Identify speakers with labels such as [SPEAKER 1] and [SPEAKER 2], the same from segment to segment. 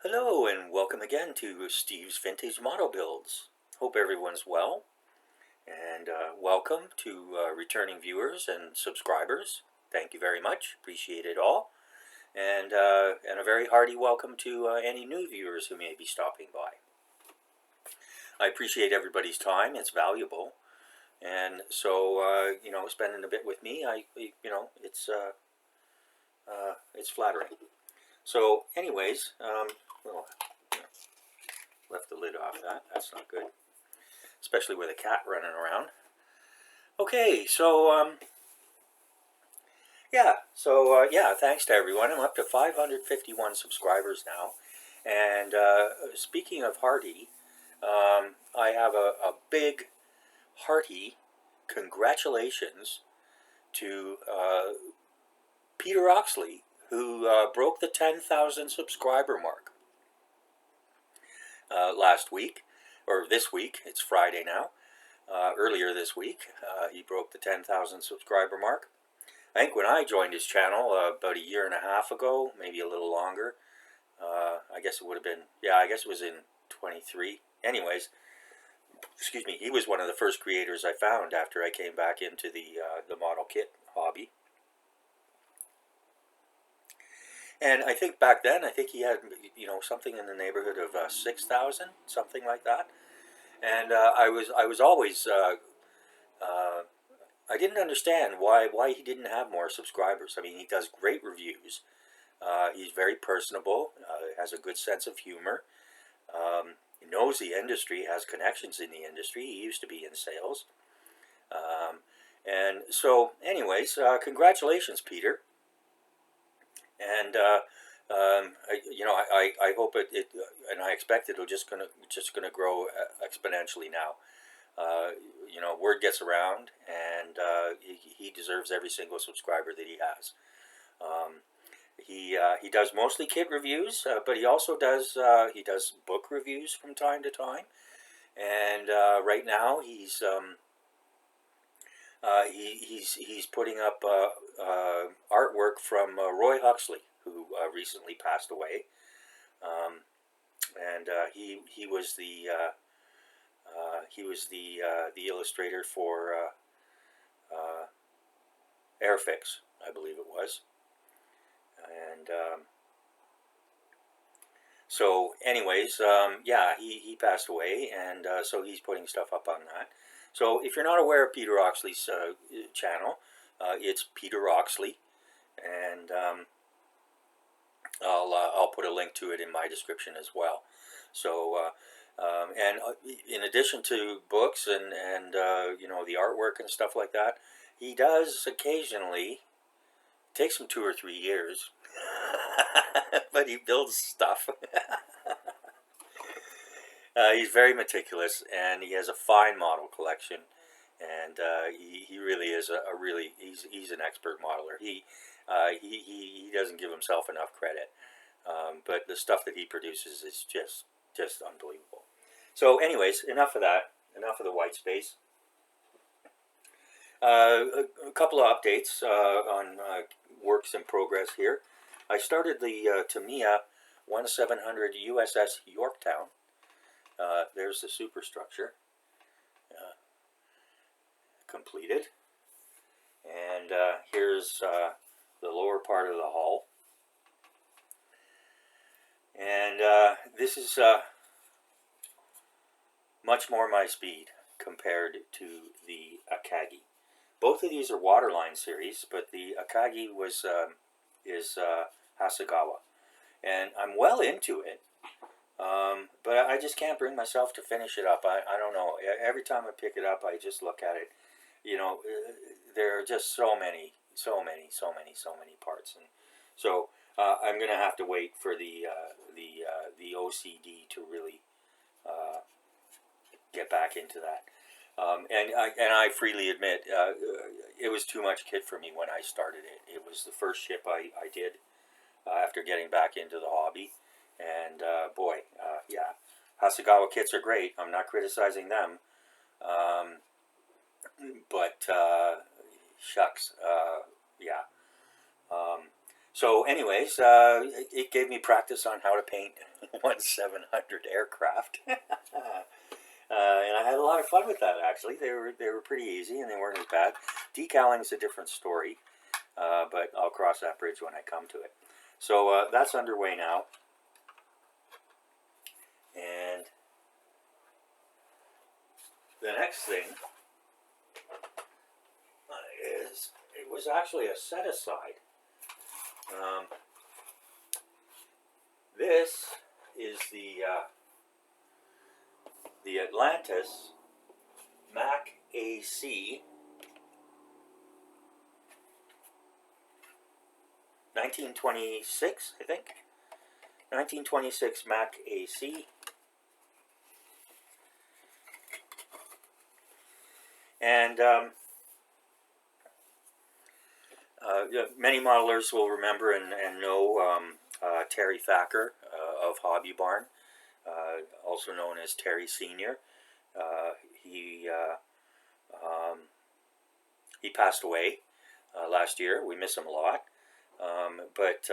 [SPEAKER 1] Hello and welcome again to Steve's Vintage Model Builds. Hope everyone's well, and welcome to returning viewers and subscribers. Thank you very much, appreciate it all, and a very hearty welcome to any new viewers who may be stopping by. I appreciate everybody's time, it's valuable, and so spending a bit with me, it's flattering. So anyways, well, left the lid off that. That's not good, especially with a cat running around. Okay, so thanks to everyone. I'm up to 551 subscribers now, and speaking of hearty, I have a big hearty congratulations to Peter Oxley, who broke the 10,000 subscriber mark last week, or this week. It's Friday now. Earlier this week, he broke the 10,000 subscriber mark. I think when I joined his channel about a year and a half ago, maybe a little longer, I guess it would have been, I guess it was in 23. Anyways, excuse me, he was one of the first creators I found after I came back into the model kit hobby. And I think back then, I think he had, something in the neighborhood of 6,000, something like that. And I was always, I didn't understand why he didn't have more subscribers. I mean, he does great reviews. He's very personable, has a good sense of humor, knows the industry, has connections in the industry. He used to be in sales. And so, anyways, congratulations, Peter. And I hope it and I expect it'll just gonna grow exponentially now. Word gets around, and he deserves every single subscriber that he has. He does mostly kit reviews, but he also does book reviews from time to time. And right now he's putting up artwork from Roy Huxley, who recently passed away, and he was the illustrator for Airfix, I believe it was, and so anyways, he passed away, and so he's putting stuff up on that. So if you're not aware of Peter Oxley's channel, it's Peter Oxley, and I'll put a link to it in my description as well. So and in addition to books and the artwork and stuff like that, he does occasionally, takes him 2 or 3 years, but he builds stuff. He's very meticulous, and he has a fine model collection, and he really is he's an expert modeler. He doesn't give himself enough credit, but the stuff that he produces is just unbelievable. So anyways, enough of that, enough of the white space. A couple of updates on works in progress here. I started the Tamiya 1700 USS Yorktown. There's the superstructure completed, and here's the lower part of the hull, and this is much more my speed compared to the Akagi. Both of these are Waterline series, but the Akagi is Hasegawa, and I'm well into it. But I just can't bring myself to finish it up. I don't know. Every time I pick it up, I just look at it. There are just so many parts, and so I'm gonna have to wait for the OCD to really get back into that. And I freely admit it was too much kit for me when I started it. It was the first ship I did after getting back into the hobby. And boy, Hasegawa kits are great. I'm not criticizing them, but shucks, So anyways, it gave me practice on how to paint 1/700 aircraft. And I had a lot of fun with that, actually. They were pretty easy, and they weren't as bad. Decaling is a different story, but I'll cross that bridge when I come to it. So that's underway now. And the next thing is, it was actually a set-aside. This is the Atlantis Mac AC 1926, I think. 1926 Mac AC. And many modelers will remember and know Terry Thacker of Hobby Barn, also known as Terry Sr. He passed away last year. We miss him a lot. But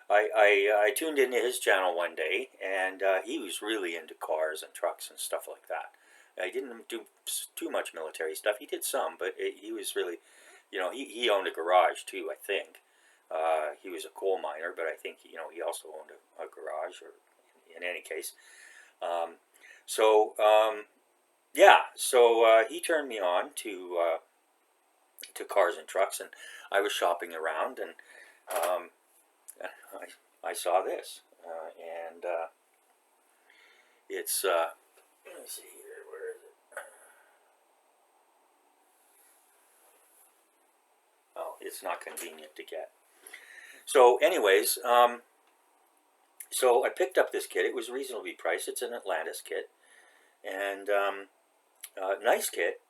[SPEAKER 1] I tuned into his channel one day, and he was really into cars and trucks and stuff like that. He didn't do too much military stuff. He did some, but he was really, he owned a garage too, I think. He was a coal miner, but I think, he also owned a garage, or in any case. So he turned me on to cars and trucks, and I was shopping around, and I saw this, and it's, let me see here, where is it? Oh, it's not convenient to get. So anyways, so I picked up this kit. It was reasonably priced. It's an Atlantis kit, and nice kit.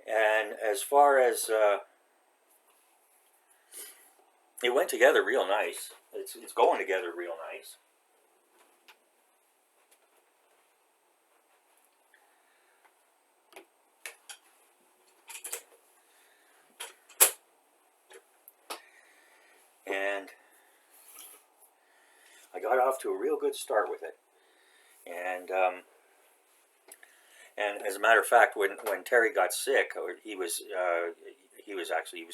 [SPEAKER 1] And as far as it went together real nice. It's going together real nice. And I got off to a real good start with it. And as a matter of fact, when Terry got sick, he was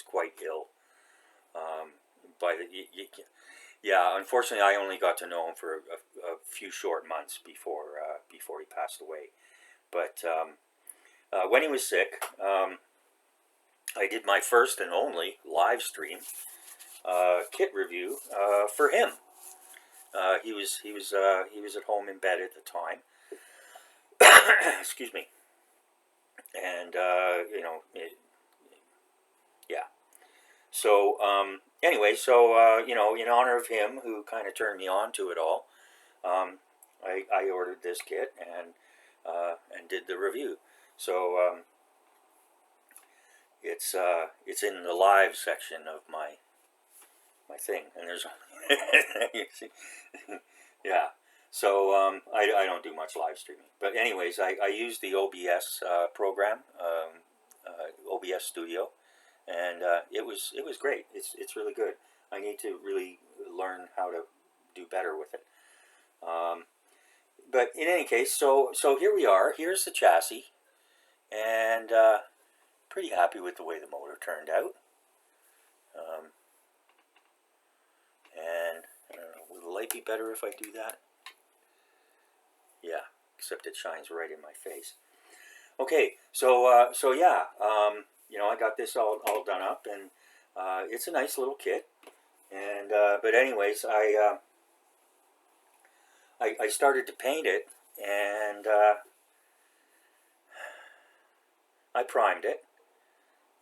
[SPEAKER 1] quite ill. Yeah, unfortunately, I only got to know him for a few short months before he passed away. But when he was sick, I did my first and only live stream kit review for him. He was at home in bed at the time. Excuse me. And yeah. So anyway, so in honor of him, who kind of turned me on to it all, I ordered this kit and did the review. So it's in the live section of my thing, and there's you see, yeah. So I don't do much live streaming, but anyways, I use the OBS program, OBS Studio, and it was great. It's really good. I need to really learn how to do better with it. But in any case, so here we are. Here's the chassis, and pretty happy with the way the motor turned out. And I don't know, will the light be better if I do that? Yeah, except it shines right in my face. Okay, so yeah, I got this all done up, and it's a nice little kit. And but anyways, I started to paint it, and I primed it,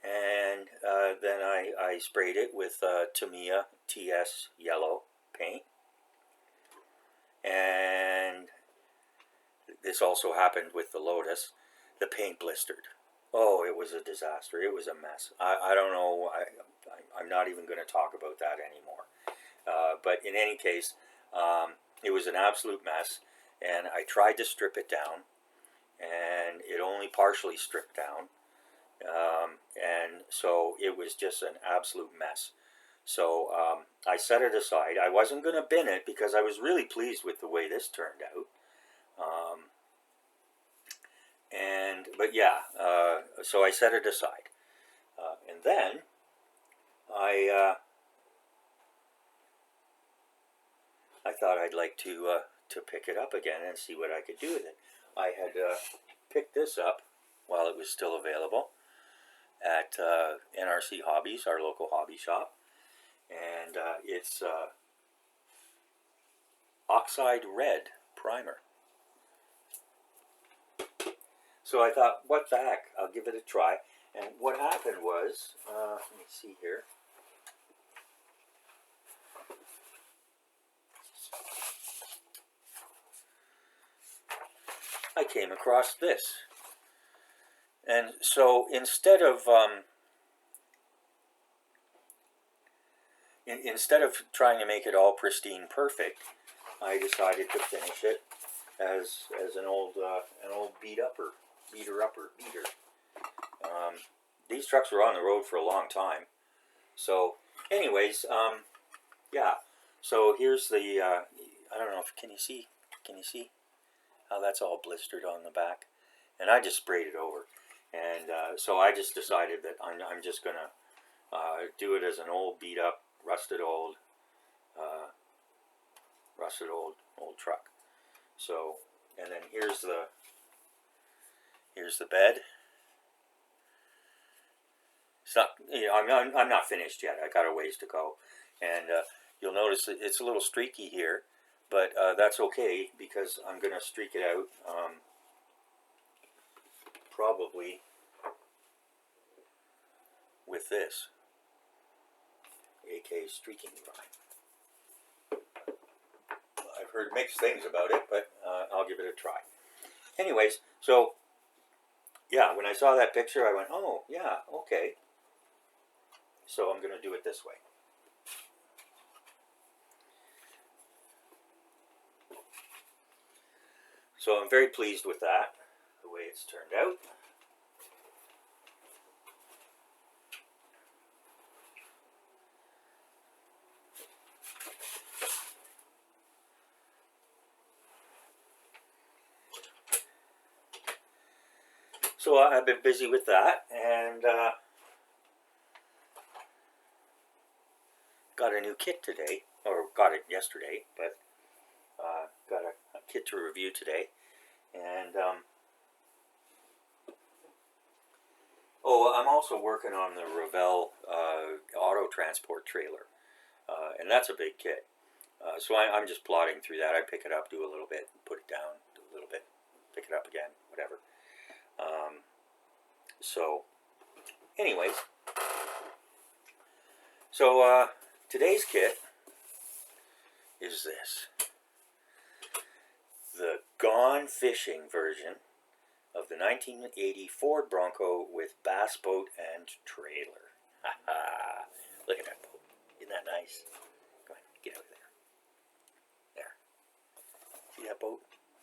[SPEAKER 1] and then I sprayed it with Tamiya TS yellow paint, and this also happened with the Lotus. The paint blistered. Oh, it was a disaster. It was a mess. I don't know. I'm not even going to talk about that anymore. But in any case, it was an absolute mess, and I tried to strip it down, and it only partially stripped down. And so it was just an absolute mess. So I set it aside. I wasn't going to bin it because I was really pleased with the way this turned out. But yeah, so I set it aside. And then I thought I'd like to pick it up again and see what I could do with it. I had picked this up while it was still available at NRC Hobbies, our local hobby shop, and it's Oxide Red Primer. So I thought, what the heck, I'll give it a try. And what happened was, let me see here. I came across this. And so instead of trying to make it all pristine perfect, I decided to finish it as an old beater. These trucks were on the road for a long time. So, anyways, yeah. So here's the I don't know if can you see how that's all blistered on the back, and I just sprayed it over, and so I just decided that I'm just gonna do it as an old beat up, rusted old truck. So, and then here's the bed. It's not, I'm not finished yet. I got a ways to go, and you'll notice that it's a little streaky here, but that's okay because I'm going to streak it out probably with this, aka streaking prime. I've heard mixed things about it, but I'll give it a try. Anyways, so yeah, when I saw that picture, I went, oh yeah, okay. So I'm going to do it this way. So I'm very pleased with that, the way it's turned out. So I've been busy with that, and got a new kit today, or got it yesterday, but got a kit to review today. And oh, I'm also working on the Revell auto transport trailer, and that's a big kit. So I'm just plodding through that. I pick it up, do a little bit, put it down, do a little bit, pick it up again, whatever. So, anyways, so today's kit is this. The Gone Fishing version of the 1980 Ford Bronco with bass boat and trailer. Look at that boat. Isn't that nice? Go ahead, get out of there. There. See that boat?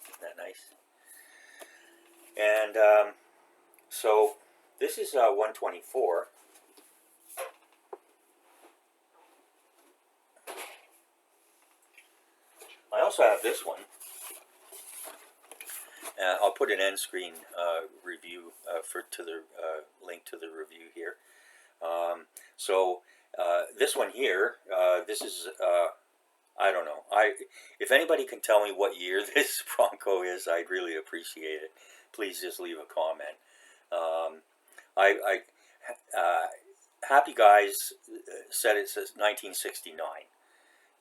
[SPEAKER 1] Isn't that nice? And so this is 124. I also have this one. I'll put an end screen review to the link to the review here. So this one here, this is I don't know. If anybody can tell me what year this Bronco is, I'd really appreciate it. Please just leave a comment. Happy Guys said it says 1969.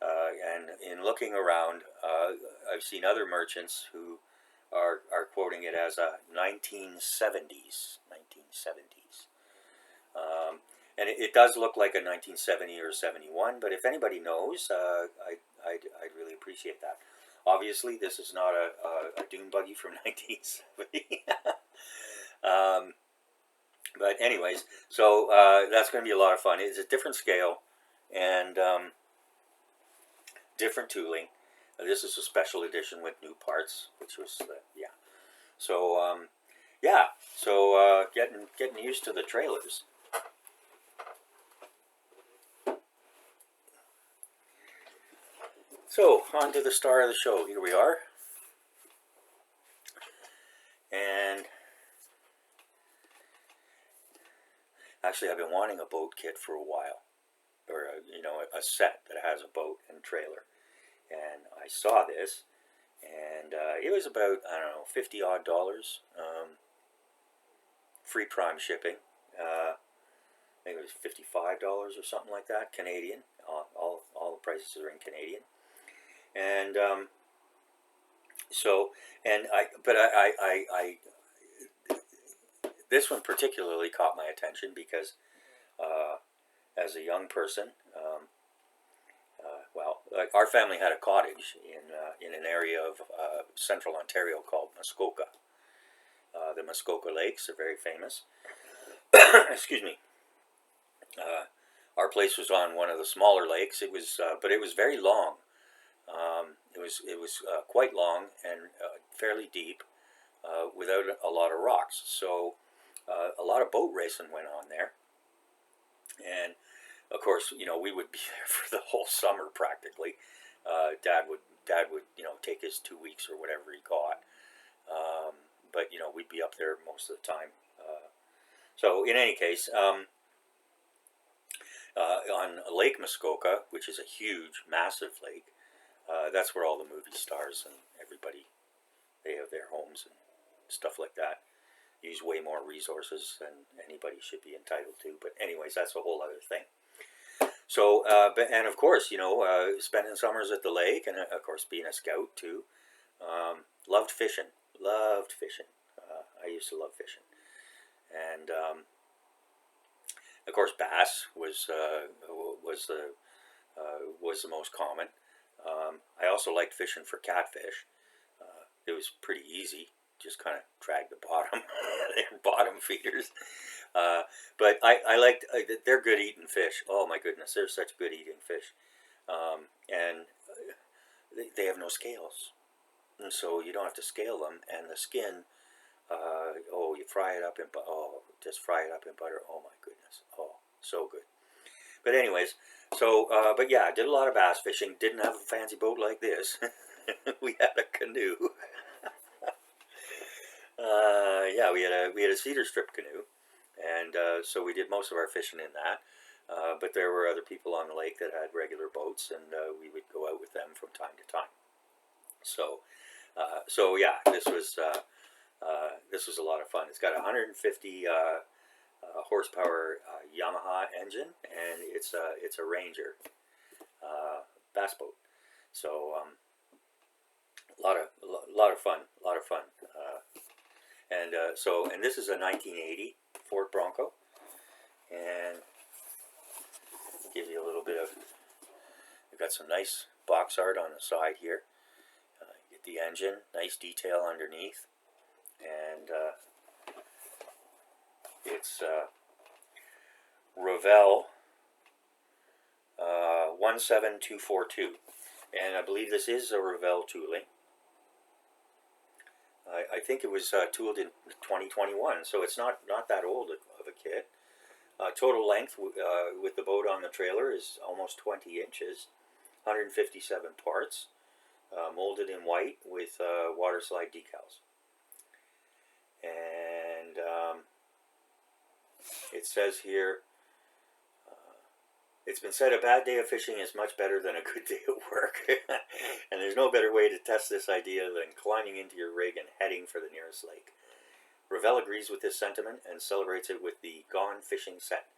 [SPEAKER 1] And in looking around, I've seen other merchants who are quoting it as a 1970s. And it does look like a 1970 or 71, but if anybody knows, I'd really appreciate that. Obviously, this is not a dune buggy from 1970. But anyways, so that's going to be a lot of fun. It's a different scale and different tooling. This is a special edition with new parts, which was, yeah. So, yeah, so getting used to the trailers. So on to the star of the show. Here we are, and actually I've been wanting a boat kit for a while, or a set that has a boat and trailer. And I saw this, and it was about, I don't know, $50 odd, free prime shipping. I think it was $55 or something like that, Canadian. All the prices are in Canadian, and so and I this one particularly caught my attention because as a young person, well, like our family had a cottage in an area of central Ontario called Muskoka. The Muskoka Lakes are very famous. Excuse me. Our place was on one of the smaller lakes. It was, but it was very long. It was quite long and fairly deep, without a lot of rocks. So a lot of boat racing went on there, and of course, we would be there for the whole summer practically. Dad would take his 2 weeks or whatever he got, but we'd be up there most of the time. So in any case, on Lake Muskoka, which is a huge, massive lake, that's where all the movie stars and everybody, they have their homes and stuff like that. Use way more resources than anybody should be entitled to. But anyways, that's a whole other thing. So, and of course, spending summers at the lake, and of course being a scout too. Loved fishing. Loved fishing. I used to love fishing, and of course bass was the most common. I also liked fishing for catfish. It was pretty easy. Just kind of drag the bottom. They're bottom feeders. But I liked, they're good eating fish. Oh my goodness, they're such good eating fish. And they have no scales. And so you don't have to scale them. And the skin, you fry it up in butter. Oh, just fry it up in butter. Oh my goodness. Oh, so good. But anyways, so, but yeah, I did a lot of bass fishing. Didn't have a fancy boat like this. We had a canoe. Yeah, we had a cedar strip canoe, and so we did most of our fishing in that. But there were other people on the lake that had regular boats, and we would go out with them from time to time. So, so yeah, this was a lot of fun. It's got a 150 horsepower Yamaha engine, and it's a Ranger bass boat. So a lot of fun, a lot of fun. And this is a 1980 Ford Bronco, and give you a little bit of. We've got some nice box art on the side here. You get the engine, nice detail underneath, and it's Revell 17242, and I believe this is a Revell tooling. I think it was tooled in 2021, so it's not that old of a kit. Total length with the boat on the trailer is almost 20 inches, 157 parts, molded in white with water slide decals. And it says here, it's been said a bad day of fishing is much better than a good day at work. And there's no better way to test this idea than climbing into your rig and heading for the nearest lake. Revell agrees with this sentiment and celebrates it with the Gone Fishing set.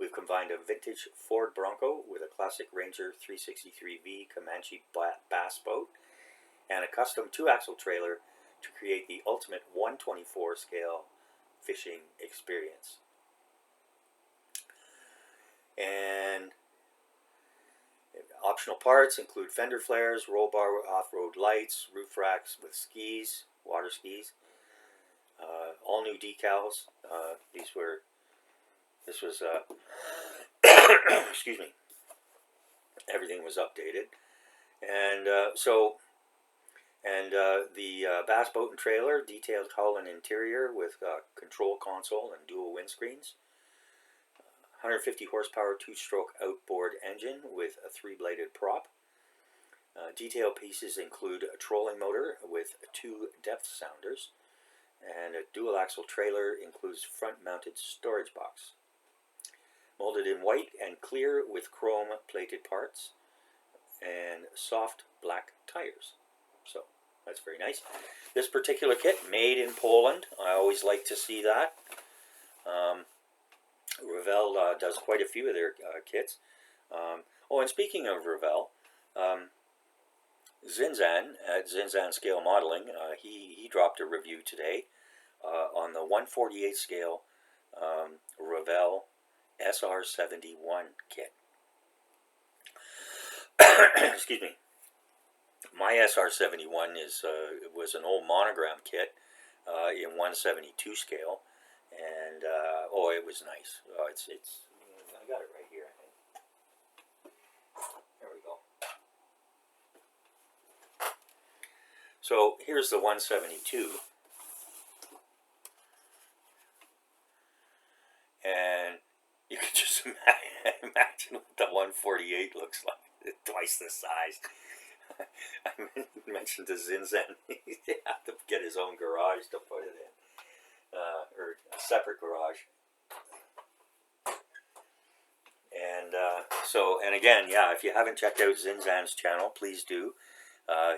[SPEAKER 1] We've combined a vintage Ford Bronco with a classic Ranger 363V Comanche bass boat and a custom 2-axle trailer to create the ultimate 1/24 scale fishing experience. And optional parts include fender flares, roll bar off-road lights, roof racks with skis, water skis, all new decals. This was excuse me, everything was updated. And so And the bass boat and trailer, detailed hull and interior with control console and dual windscreens. 150 horsepower two-stroke outboard engine with a three-bladed prop. Detail pieces include a trolling motor with 2 depth sounders, and a dual axle trailer includes front-mounted storage box. Molded in white and clear with chrome plated parts and soft black tires. So that's very nice. This particular kit, made in Poland. I always like to see that. Revell does quite a few of their kits. Oh, and speaking of Revell, Zinzan at Zinzan Scale Modeling, he dropped a review today on the 1/48 scale Revell SR71 kit. Excuse me. My SR71 was an old monogram kit in 1/72 scale, and oh, it was nice. It's I got it right here, I think. There we go. So here's the 1/72, and you can just imagine what the 1/48 looks like. It's twice the size. I mentioned to Zinzan he had to get his own garage to put it in, or a separate garage. And and again, yeah, if you haven't checked out Zinzan's channel, please do.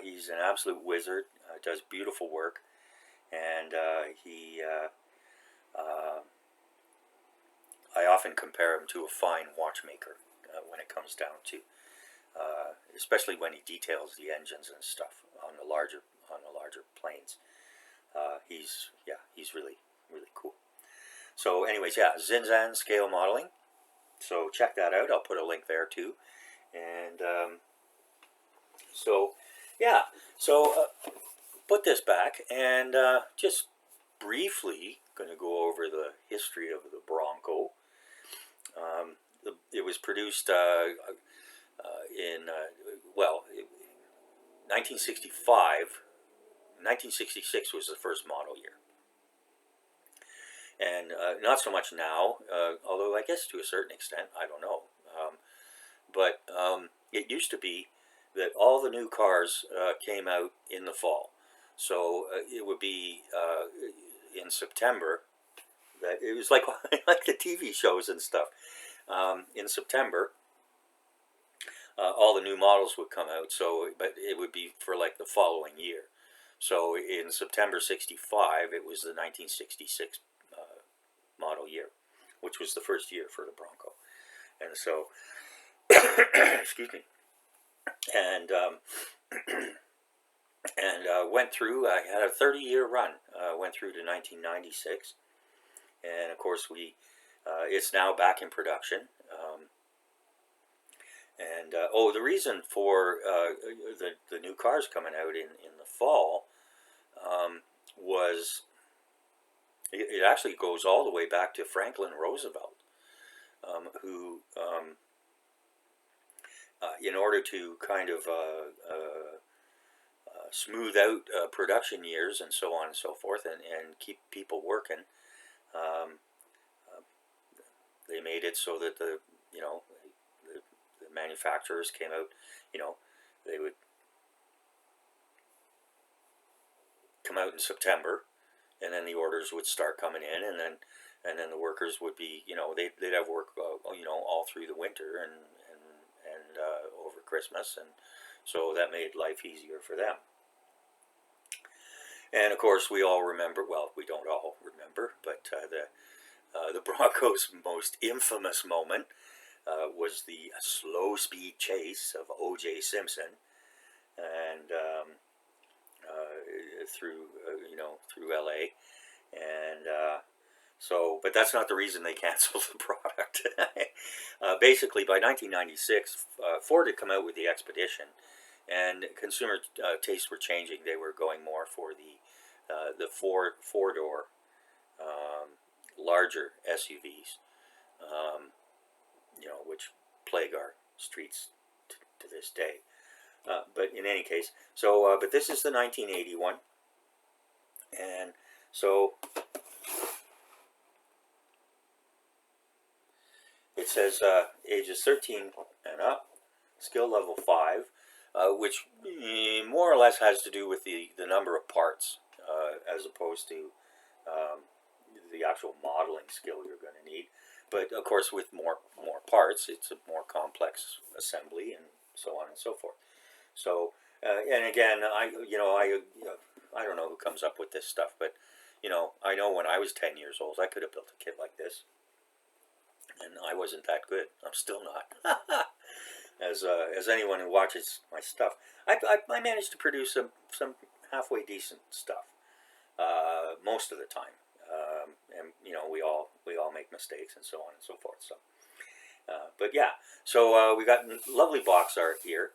[SPEAKER 1] He's an absolute wizard. Does beautiful work, and I often compare him to a fine watchmaker when it comes down to, especially when he details the engines and stuff on the larger planes. He's really cool. So, anyways, yeah, Zinzan Scale Modeling. So check that out. I'll put a link there too. And put this back and just briefly going to go over the history of the Bronco. It was produced in 1965. 1966 was the first model year. And not so much now, although I guess to a certain extent, I don't know. But it used to be that all the new cars came out in the fall. So it would be in September. That it was like like the TV shows and stuff. In September, all the new models would come out. So, but it would be for like the following year. So in September '65, it was the 1966 model year, which was the first year for the Bronco. And so, excuse me, and went through. I had a 30-year run. Went through to 1996, and of course it's now back in production. The reason for the new cars coming out in the fall was it actually goes all the way back to Franklin Roosevelt, who in order to kind of smooth out production years and so on and so forth, and keep people working, they made it so that the manufacturers came out, they would come out in September, and then the orders would start coming in, and then the workers would be, they'd have work, all through the winter and over Christmas, and so that made life easier for them. And of course, we all remember. Well, we don't all remember, but the Bronco's most infamous moment was the slow speed chase of O.J. Simpson, and through L.A. And but that's not the reason they canceled the product. Basically, by 1996, Ford had come out with the Expedition, and consumer tastes were changing. They were going more for the four-door larger SUVs, which plague our streets to this day. But in any case, so but this is the 1981, and so it says ages 13 and up, skill level 5, which more or less has to do with the number of parts as opposed to the actual modeling skill you're going to need. But of course, with more parts, it's a more complex assembly and so on and so forth. So, and again, I don't know who comes up with this stuff, but I know when I was 10 years old, I could have built a kit like this, and I wasn't that good. I'm still not. As anyone who watches my stuff, I managed to produce some halfway decent stuff most of the time. And we all make mistakes and so on and so forth. So, but yeah, so we got lovely box art here,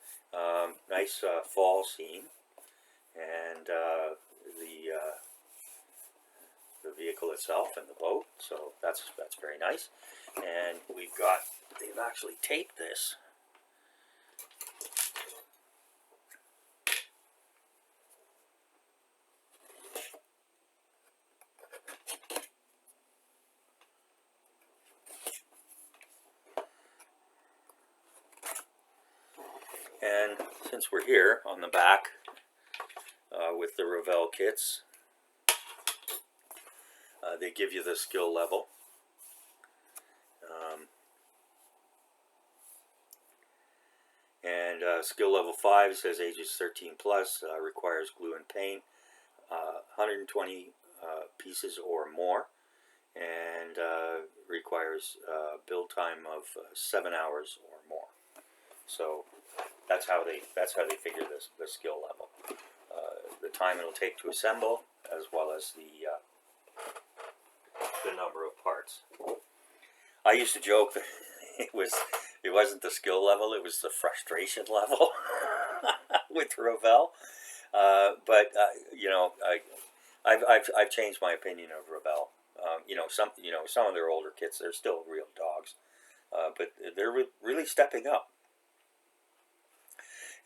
[SPEAKER 1] nice fall scene, and the vehicle itself and the boat. So that's very nice. And they've actually taped this. And since we're here on the back with the Revell kits, they give you the skill level. And skill level 5 says ages 13 plus, requires glue and paint, 120 pieces or more, and requires build time of 7 hours or more. So that's how they figure the skill level, the time it'll take to assemble, as well as the number of parts. I used to joke that it wasn't the skill level, it was the frustration level with Revell. But I've changed my opinion of Revell. Some of their older kits, they're still real dogs, but they're really stepping up.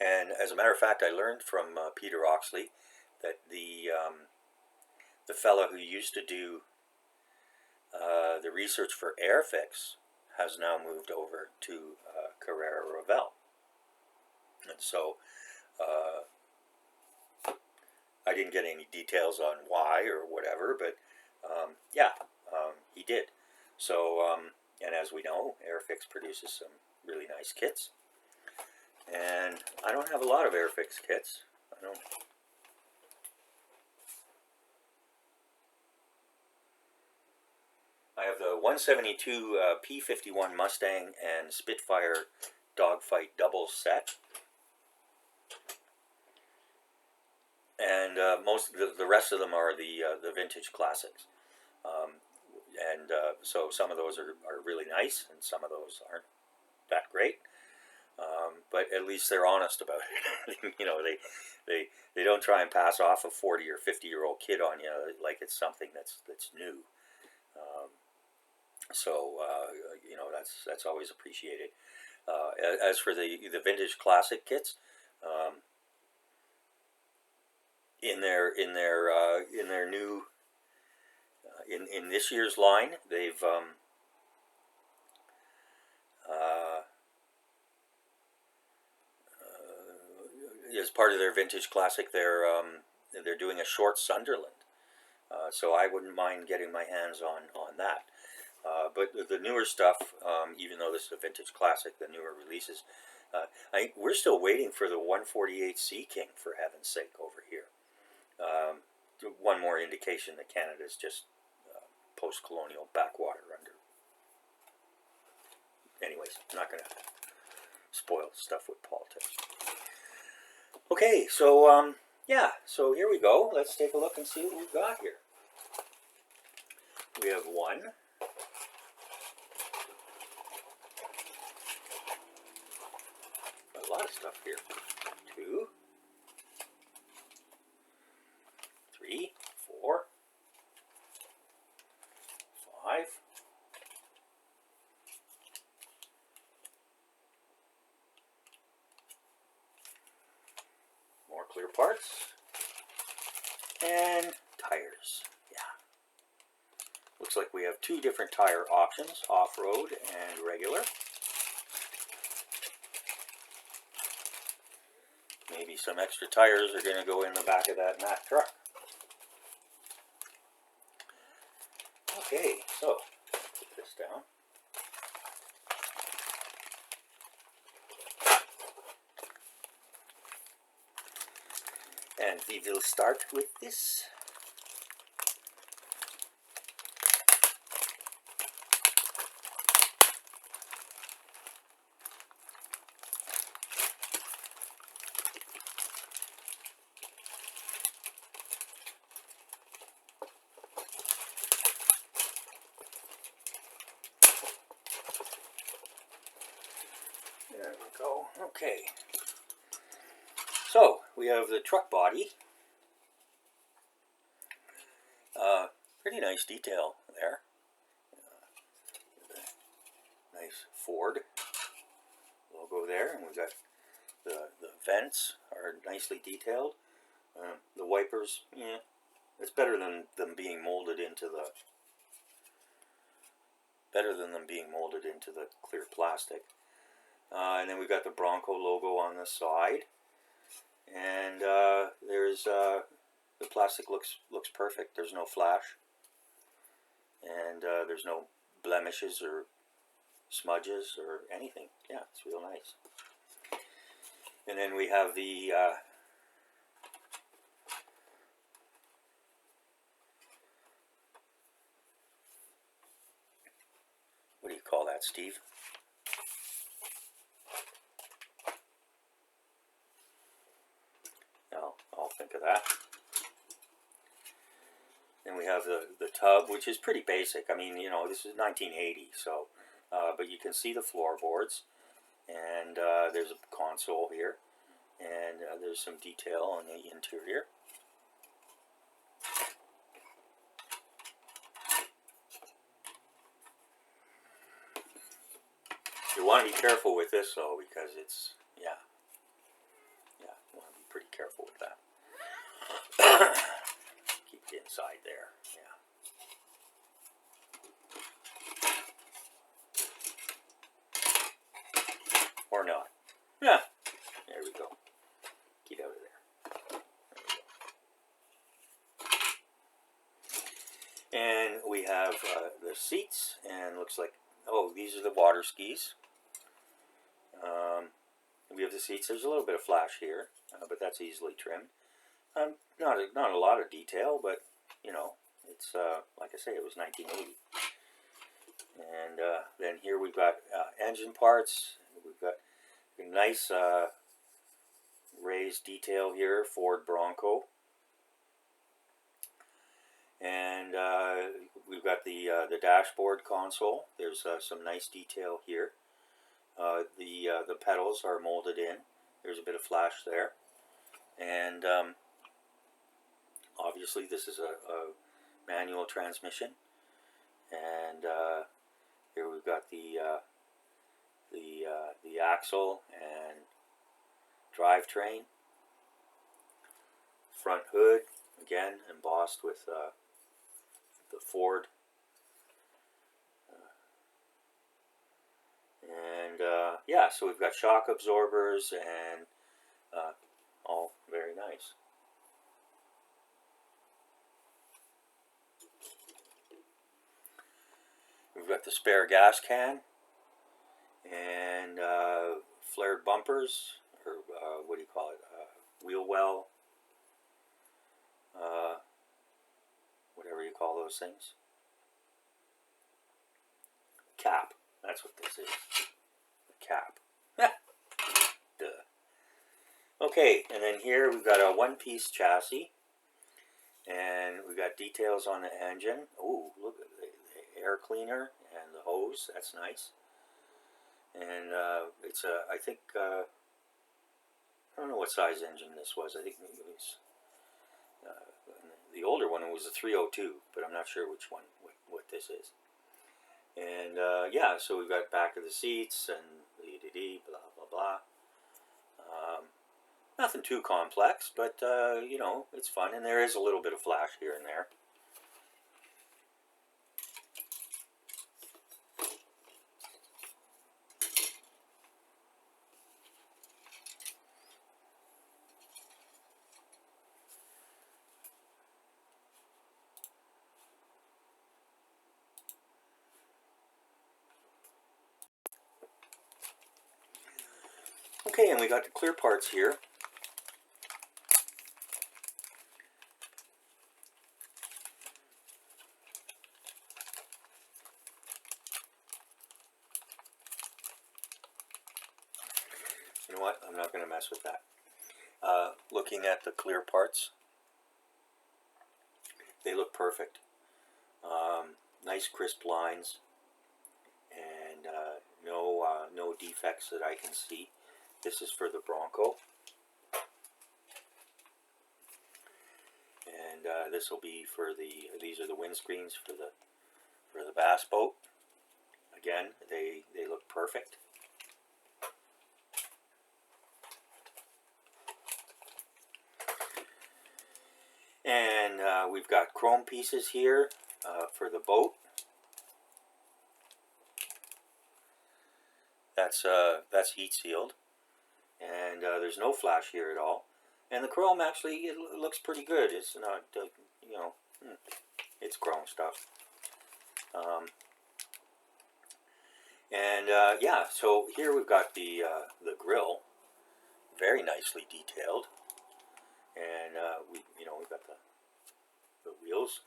[SPEAKER 1] And as a matter of fact, I learned from Peter Oxley that the fellow who used to do the research for Airfix has now moved over to Carrera Revell. And so I didn't get any details on why or whatever, but he did. So, and as we know, Airfix produces some really nice kits. And I don't have a lot of Airfix kits. I have the 172 P51 Mustang and Spitfire Dogfight double set. And most of the rest of them are the vintage classics. So some of those are really nice, and some of those aren't that great. But at least they're honest about it. They don't try and pass off a 40 or 50-year-old kid on you like it's something that's new. That's always appreciated. As for the vintage classic kits, in their new in this year's line, they've as part of their vintage classic, they're doing a short Sunderland. So I wouldn't mind getting my hands on that. But the newer stuff, even though this is a vintage classic, the newer releases, we're still waiting for the 148 Sea King, for heaven's sake, over here. One more indication that Canada's just post-colonial backwater under. Anyways, I'm not going to spoil stuff with politics. Okay, so so here we go. Let's take a look and see what we've got here. We have one. A lot of stuff here. 2, 3, 4, 5. clear parts. And tires. Yeah. Looks like we have two different tire options, off-road and regular. Maybe some extra tires are going to go in the back of that Mack truck. Okay, so put this down. And we will start with this. There we go. Okay. So, we have the truck body. Pretty nice detail there. Nice Ford logo there. And we've got the vents are nicely detailed. The wipers, yeah, it's better than them being molded into the clear plastic. And then we've got the Bronco logo on the side, and there's the plastic looks perfect. There's no flash, and there's no blemishes or smudges or anything. Yeah, it's real nice. And then we have the what do you call that, Steve? I'll think of that. Then we have the tub, which is pretty basic. I mean, you know, this is 1980, so, but you can see the floorboards, and there's a console here, and there's some detail on the interior. You want to be careful with this, though, because it's, yeah, you want to be pretty careful with that. Keep it inside there, yeah. Or not. Yeah, there we go. Get out of there. And we have the seats, and looks like, oh, these are the water skis. We have the seats. There's a little bit of flash here, but that's easily trimmed. Not a lot of detail, but you know, it's like I say, it was 1980. And then here we've got engine parts. We've got a nice raised detail here, Ford Bronco. And we've got the dashboard console. There's some nice detail here. The pedals are molded in. There's a bit of flash there. And obviously this is a manual transmission. And here we've got the axle and drivetrain. Front hood, again embossed with the Ford. And yeah, so we've got shock absorbers and all very nice. We've got the spare gas can and flared bumpers, or what do you call it? Wheel well, whatever you call those things. Cap. That's what this is. A cap. Duh. Okay, and then here we've got a one-piece chassis, and we've got details on the engine. Ooh, look at the air cleaner and the hose. That's nice. And it's a, I think, I don't know what size engine this was. I think maybe it was the older one. It was a 302, but I'm not sure which one, what this is. And yeah, so we've got back of the seats and blah blah blah. Nothing too complex, but you know, it's fun, and there is a little bit of flash here and there. Okay, and we got the clear parts here. You know what? I'm not going to mess with that. Looking at the clear parts, they look perfect. Nice crisp lines, and no defects that I can see. This is for the Bronco, and this will be for these are the windscreens for the bass boat. Again, they look perfect. And we've got chrome pieces here for the boat. That's heat sealed, and there's no flash here at all. And the chrome actually, it looks pretty good. It's not, you know, it's chrome stuff. Yeah, so here we've got the grill, very nicely detailed, and we've got the wheels.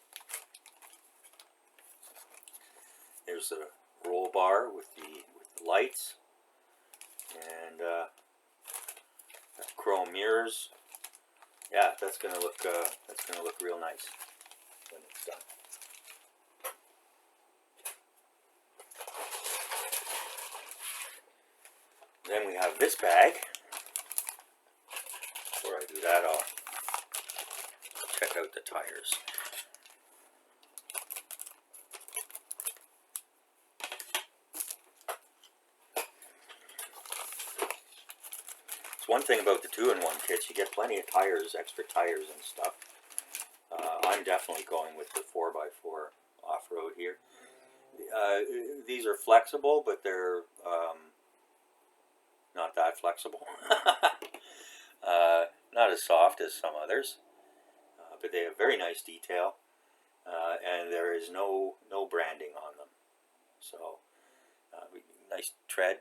[SPEAKER 1] There's the roll bar with the lights, and chrome mirrors. Yeah, that's gonna look real nice when it's done. Then we have this bag. Before I do that, I'll check out the tires. It's one thing about the 2-in-1 kits, you get plenty of tires, extra tires and stuff. I'm definitely going with the 4x4 off-road here. These are flexible, but they're not that flexible. Not as soft as some others, but they have very nice detail, and there is no branding on them. So nice tread.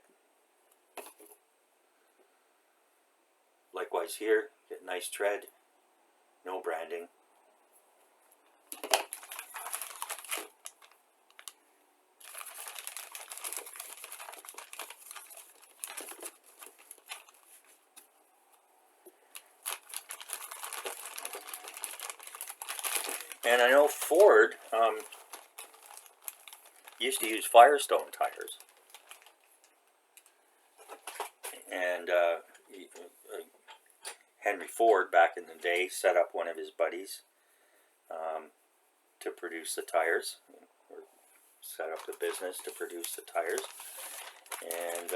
[SPEAKER 1] Likewise here, get nice tread, no branding. And I know Ford used to use Firestone tires, and Henry Ford back in the day set up one of his buddies to produce the tires, or set up the business to produce the tires, and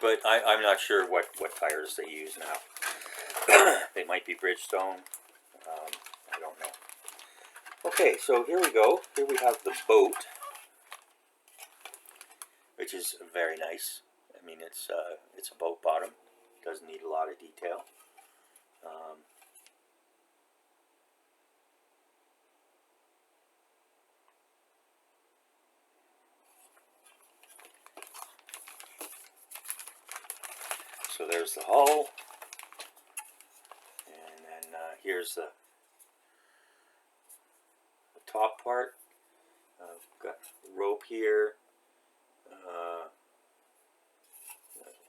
[SPEAKER 1] but I'm not sure what tires they use now. They might be Bridgestone. I don't know. Okay, so here we go. Here we have the boat, which is very nice. I mean, it's a boat bottom. Doesn't need a lot of detail. So there's the hull, and then here's the top part. Got rope here,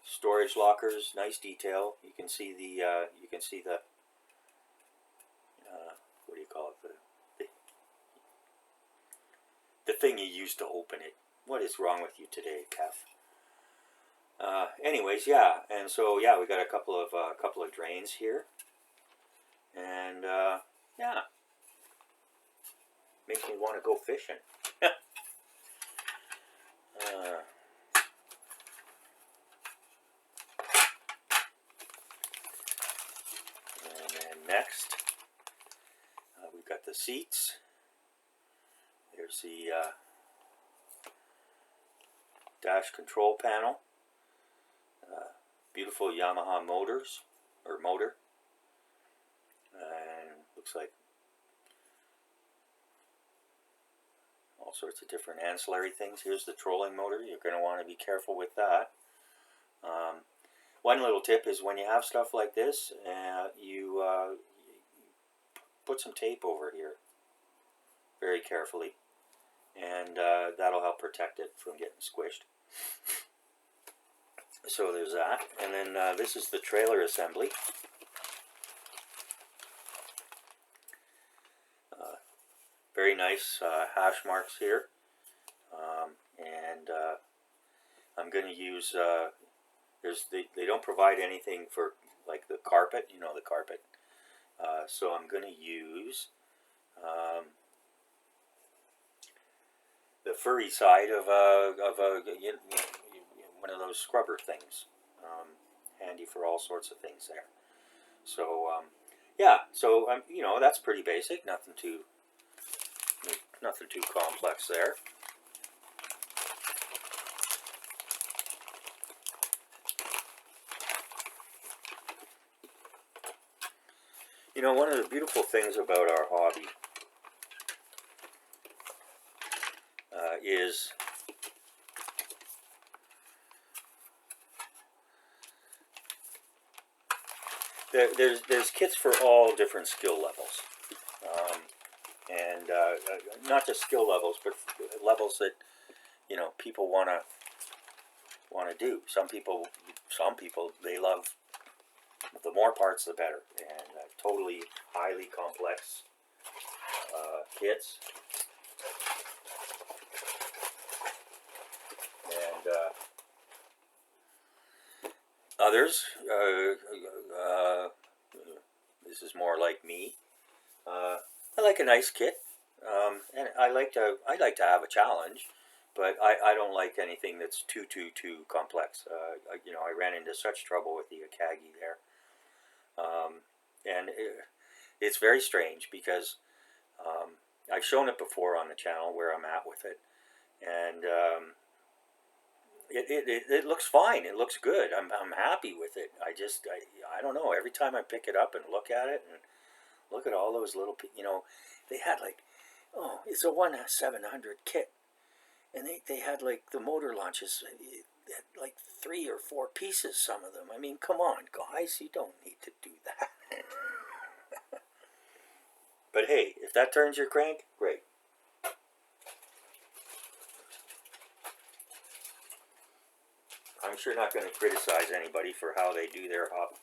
[SPEAKER 1] storage lockers, nice detail. You can see the what do you call it? The thing you use to open it. What is wrong with you today, Kev? Anyways, yeah, and so yeah, we got a couple of drains here, and yeah. Makes me want to go fishing. And then next, we've got the seats. There's the dash control panel. Beautiful Yamaha motor. And looks like all sorts of different ancillary things. Here's the trolling motor. You're going to want to be careful with that. One little tip is when you have stuff like this, you put some tape over here very carefully, and that'll help protect it from getting squished. So there's that. And then this is the trailer assembly. Very nice hash marks here. And I'm going to use, they don't provide anything for like the carpet, you know, the carpet. So I'm going to use the furry side of one of those scrubber things. Handy for all sorts of things there. So yeah, so you know, that's pretty basic. Nothing too complex there. You know, one of the beautiful things about our hobby is there's kits for all different skill levels, and not just skill levels, but levels that, you know, people want to do. Some people they love the more parts the better, and totally highly complex kits. And others, this is more like me. I like a nice kit, and I like to have a challenge, but I don't like anything that's too complex. You know, I ran into such trouble with the Akagi there, and it's very strange because I've shown it before on the channel where I'm at with it, and it looks fine. It looks good. I'm happy with it. I don't know. Every time I pick it up and look at it and look at all those little, you know, they had like, oh, it's a 1/700 kit, and they had like the motor launches, like 3 or 4 pieces. Some of them. I mean, come on, guys, you don't need to do that. But hey, if that turns your crank, great. I'm sure not going to criticize anybody for how they do their hobby.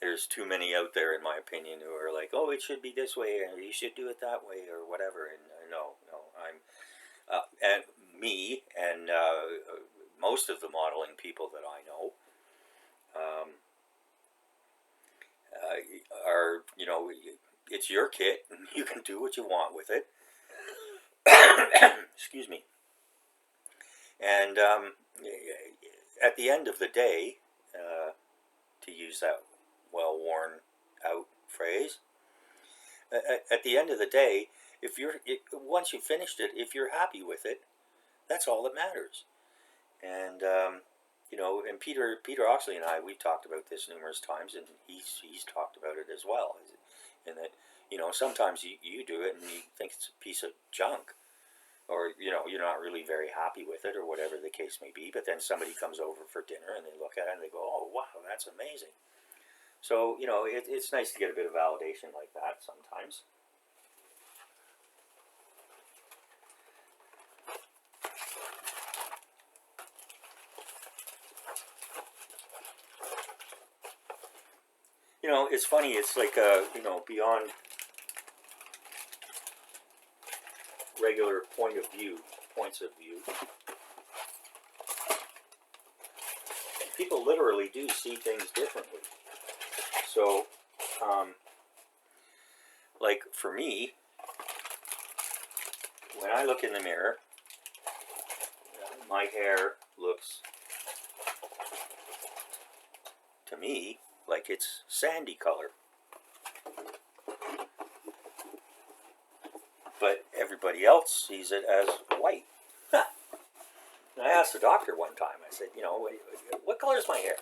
[SPEAKER 1] There's too many out there, in my opinion, who are like, oh, it should be this way, or you should do it that way, or whatever. And no, I'm, and me, and most of the modeling people that I know, are, you know, it's your kit, and you can do what you want with it. Excuse me. And at the end of the day, to use that well-worn out phrase, at the end of the day, once you've finished it, if you're happy with it, that's all that matters. And you know, and Peter Oxley and I, we've talked about this numerous times, and he's talked about it as well. And that, you know, sometimes you do it and you think it's a piece of junk, or, you know, you're not really very happy with it, or whatever the case may be. But then somebody comes over for dinner and they look at it and they go, oh wow, that's amazing. So, you know, it's nice to get a bit of validation like that sometimes. You know, it's funny, it's like, you know, beyond regular points of view. people literally do see things differently. So, like for me, when I look in the mirror, my hair looks, to me, like it's sandy color. But everybody else sees it as white. And I asked the doctor one time, I said, you know, what color is my hair?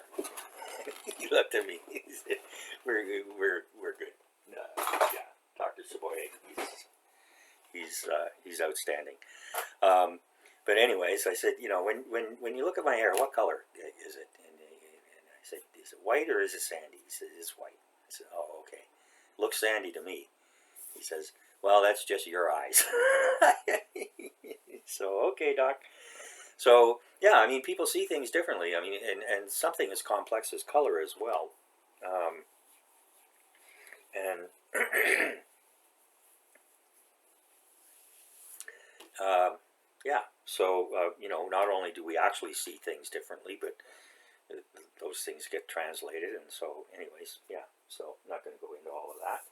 [SPEAKER 1] He looked at me, he said, we're good. Yeah, Dr. Savoy, he's outstanding. But anyways, I said, you know, when you look at my hair, what color is it? And I said, is it white or is it sandy? He said, it's white. I said, oh, okay. Looks sandy to me. He says, well, that's just your eyes. So, okay, doc. So, yeah, I mean, people see things differently. I mean, and something as complex as color as well. And yeah, so, you know, not only do we actually see things differently, but those things get translated. And so, anyways, yeah, so I'm not going to go into all of that.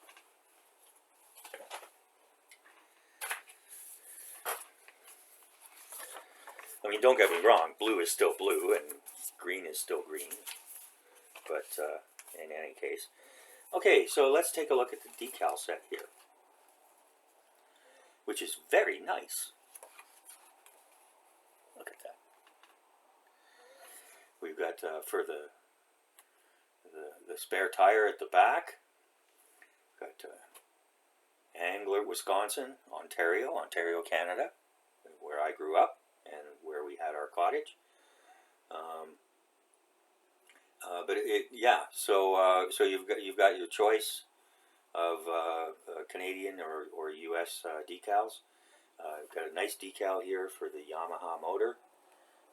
[SPEAKER 1] I mean, don't get me wrong, blue is still blue and green is still green. But in any case. Okay, so let's take a look at the decal set here, which is very nice. Look at that. We've got for the spare tire at the back. Got Angler, Wisconsin, Ontario, Canada, where I grew up and where we had our cottage. But yeah, so so you've got your choice of Canadian or U.S. Decals. Got a nice decal here for the Yamaha motor,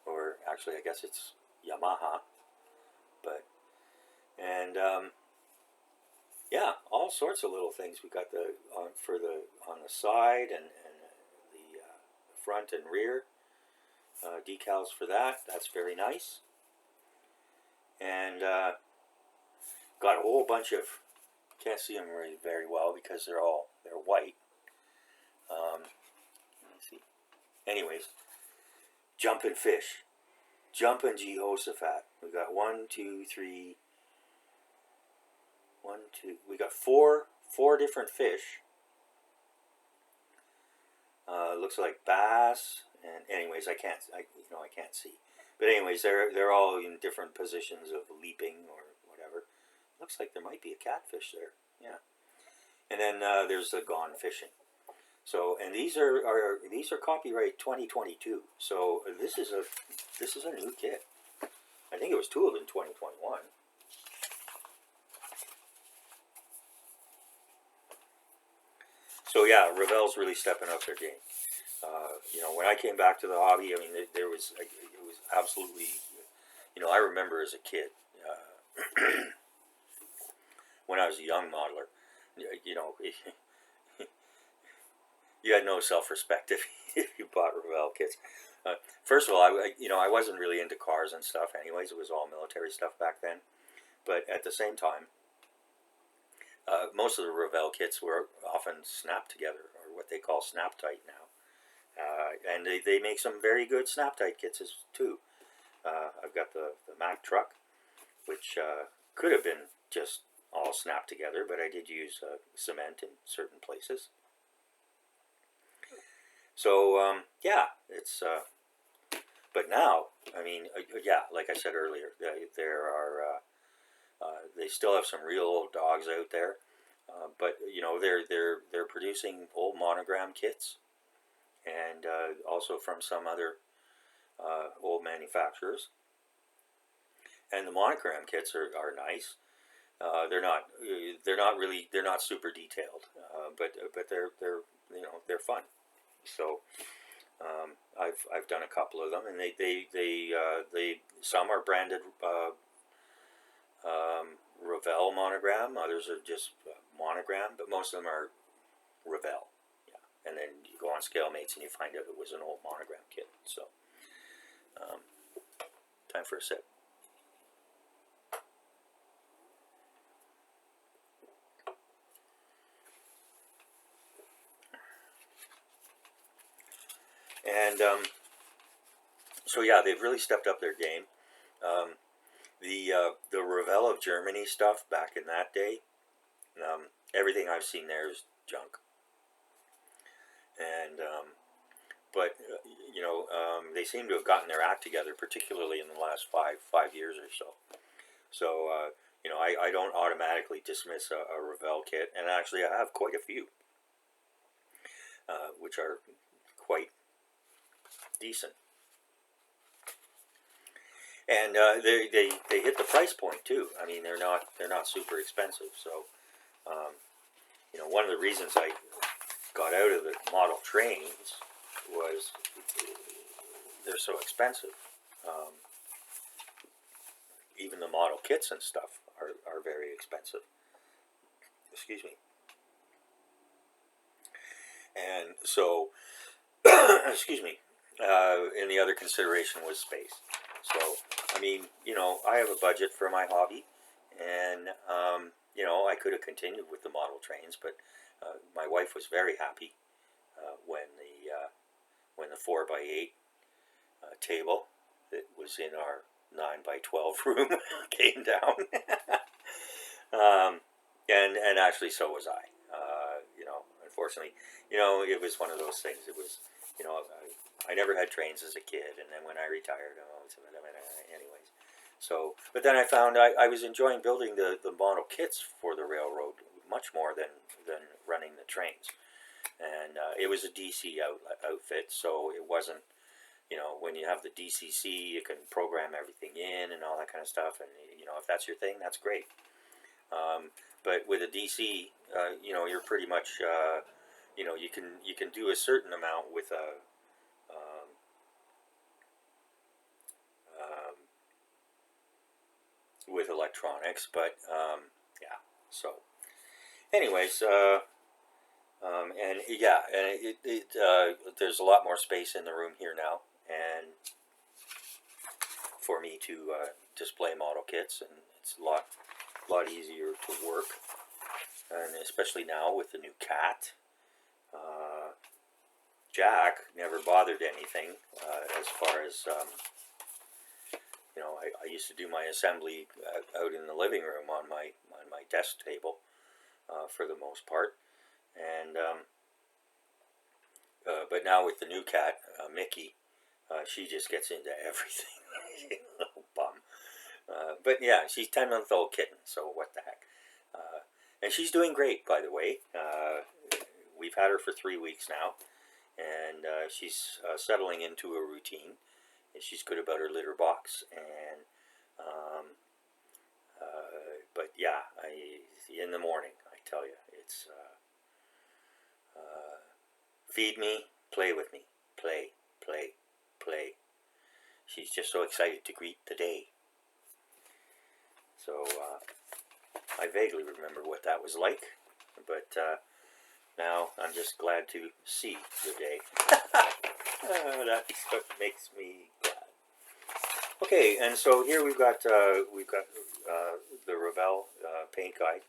[SPEAKER 1] or actually I guess it's Yamaha, but and yeah, all sorts of little things. We got the on the side and the front and rear decals for that. That's very nice. And got a whole bunch of, can't see them very well because they're white. Let me see. Anyways, Jumpin' Fish, Jumpin' Jehoshaphat. We got we got four different fish. Looks like bass, and anyways, I can't see. But anyways, they're all in different positions of leaping or whatever. Looks like there might be a catfish there. Yeah. And then there's the gone fishing. So, and these are copyright 2022. So this is a new kit. I think it was two of them in 2021. So yeah, Revell's really stepping up their game. You know, when I came back to the hobby, I mean, it was absolutely, you know, I remember as a kid, when I was a young modeler, you know, you had no self-respect if you bought Revell kits. First of all, I wasn't really into cars and stuff anyways. It was all military stuff back then. But at the same time, most of the Revell kits were often snap together, or what they call snap tight now. And they make some very good snap tight kits too. I've got the Mack truck, which could have been just all snapped together, but I did use cement in certain places. So yeah, it's. But now, I mean, yeah, like I said earlier, there are. They still have some real old dogs out there, but you know they're producing old monogram kits, and also from some other old manufacturers. And the monogram kits are nice. They're not super detailed, but they're fun. So I've done a couple of them, and they some are branded Revell monogram, others are just monogram, but most of them are Revell. Yeah, and then you go on ScaleMates and you find out it was an old monogram kit. So time for a sip. so yeah, they've really stepped up their game. Um, the Revell of Germany stuff back in that day, everything I've seen there is junk. And but they seem to have gotten their act together, particularly in the last five years or so. So I don't automatically dismiss a Revell kit, and actually I have quite a few, which are quite decent. And they hit the price point too. I mean, they're not super expensive. So one of the reasons I got out of the model trains was they're so expensive. Even the model kits and stuff are very expensive. Excuse me. And so, excuse me. And the other consideration was space. So, I mean, I have a budget for my hobby, and I could have continued with the model trains, but my wife was very happy when the 4x8 table that was in our 9x12 room came down. And actually so was I. Unfortunately, it was one of those things. It was, I never had trains as a kid, and then when I retired, anyways. So, but then I found I was enjoying building the model kits for the railroad much more than running the trains. And it was a DC outfit, so it wasn't, when you have the DCC, you can program everything in and all that kind of stuff. And, if that's your thing, that's great. But with a DC, you're pretty much, you can do a certain amount with a, with electronics, but yeah. So, anyways, and yeah, and there's a lot more space in the room here now, and for me to display model kits, and it's a lot easier to work, and especially now with the new cat. Jack never bothered anything as far as I used to do my assembly out in the living room on my desk table for the most part, and but now with the new cat, Mickey, she just gets into everything. Little bum. But yeah, she's 10-month-old kitten, so what the heck. And she's doing great, by the way. We've had her for 3 weeks now, and she's settling into a routine. And she's good about her litter box, and but yeah, in the morning, I tell you, it's feed me, play with me, play, play, play. She's just so excited to greet the day. So I vaguely remember what that was like, but now I'm just glad to see the day. That's what makes me glad. Okay, and so here we've got the Revell paint guide.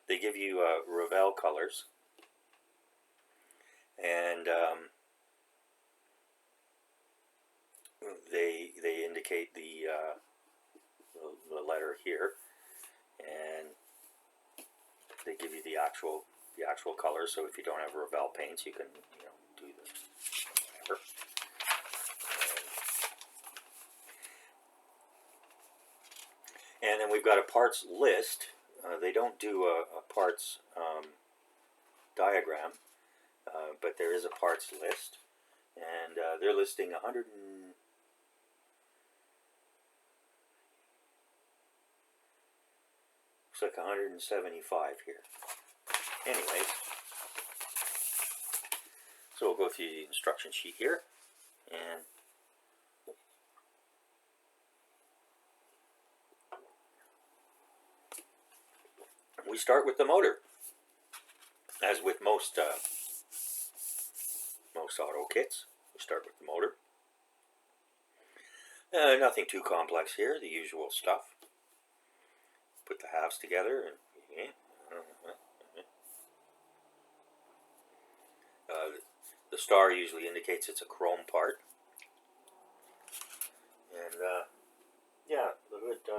[SPEAKER 1] They give you Revell colors, and they indicate the letter here, and they give you the actual colors. So if you don't have Revell paints, you can do the whatever. And then we've got a parts list. They don't do a parts diagram, but there is a parts list, and they're listing 100 and looks like 175 here. Anyways, so we'll go through the instruction sheet here, and we start with the motor, as with most auto kits. We start with the motor. Nothing too complex here, the usual stuff. Put the halves together, and the star usually indicates it's a chrome part.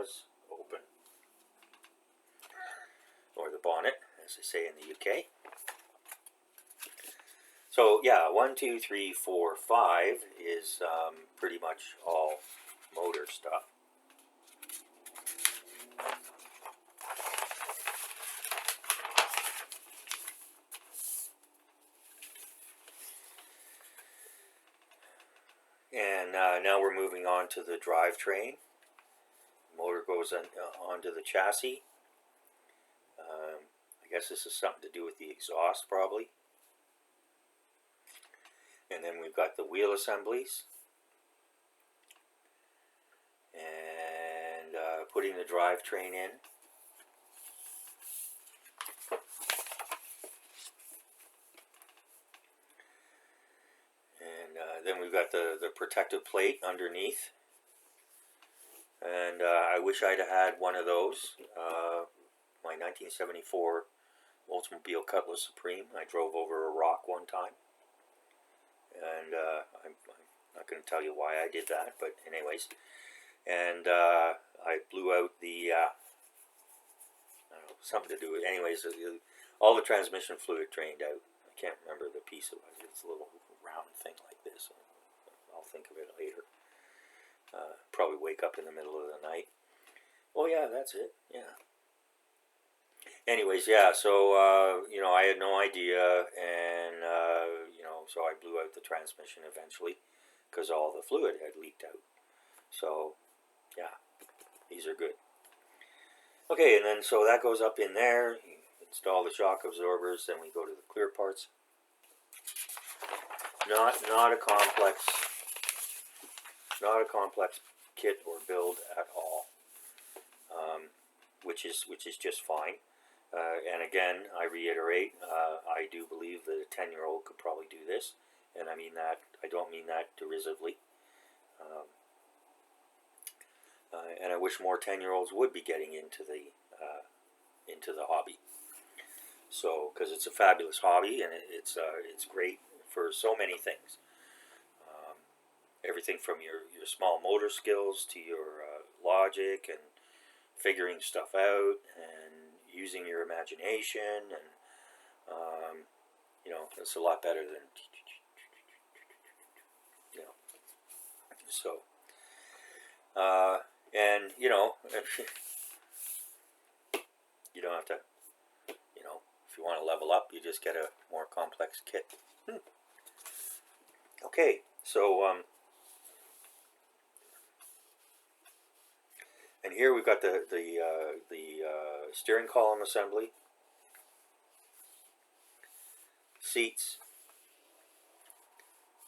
[SPEAKER 1] jaws open, or the bonnet, as they say in the UK. So yeah, 1, 2, 3, 4, 5 is pretty much all motor stuff. And now we're moving on to the drivetrain. Motor goes onto the chassis. I guess this is something to do with the exhaust, probably. And then we've got the wheel assemblies. And putting the drivetrain in. And then we've got the protective plate underneath. And I wish I'd have had one of those. My 1974 Oldsmobile Cutlass Supreme. I drove over a rock one time. And I'm not going to tell you why I did that, but anyways. And I blew out the, I don't know, something to do with, anyways, all the transmission fluid drained out. I can't remember the piece it was. It's a little round thing like this. I'll think of it later. Probably wake up in the middle of the night. Oh yeah, that's it. Yeah. Anyways, yeah. So you know, I had no idea, and you know, so I blew out the transmission eventually because all the fluid had leaked out. So yeah, these are good. Okay, and then so that goes up in there. You install the shock absorbers. Then we go to the clear parts. Not a complex kit or build at all, which is just fine. And again, I reiterate, I do believe that a 10-year-old could probably do this, and I mean that. I don't mean that derisively. And I wish more 10-year-olds would be getting into the hobby. So, because it's a fabulous hobby, and it's great for so many things. Everything from your small motor skills to your logic and figuring stuff out and using your imagination, and you know, it's a lot better than, you know. So and you know, you don't have to, you know, if you want to level up, you just get a more complex kit. Okay, so and here we've got the steering column assembly, seats,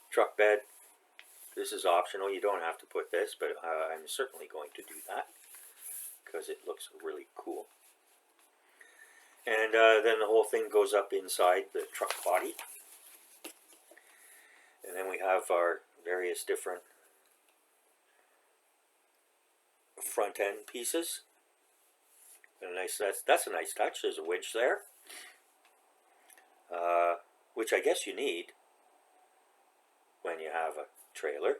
[SPEAKER 1] truck bed. This is optional. You don't have to put this, but I'm certainly going to do that because it looks really cool. And then the whole thing goes up inside the truck body. And then we have our various different front end pieces. And that's a nice touch. There's a winch there, which I guess you need when you have a trailer.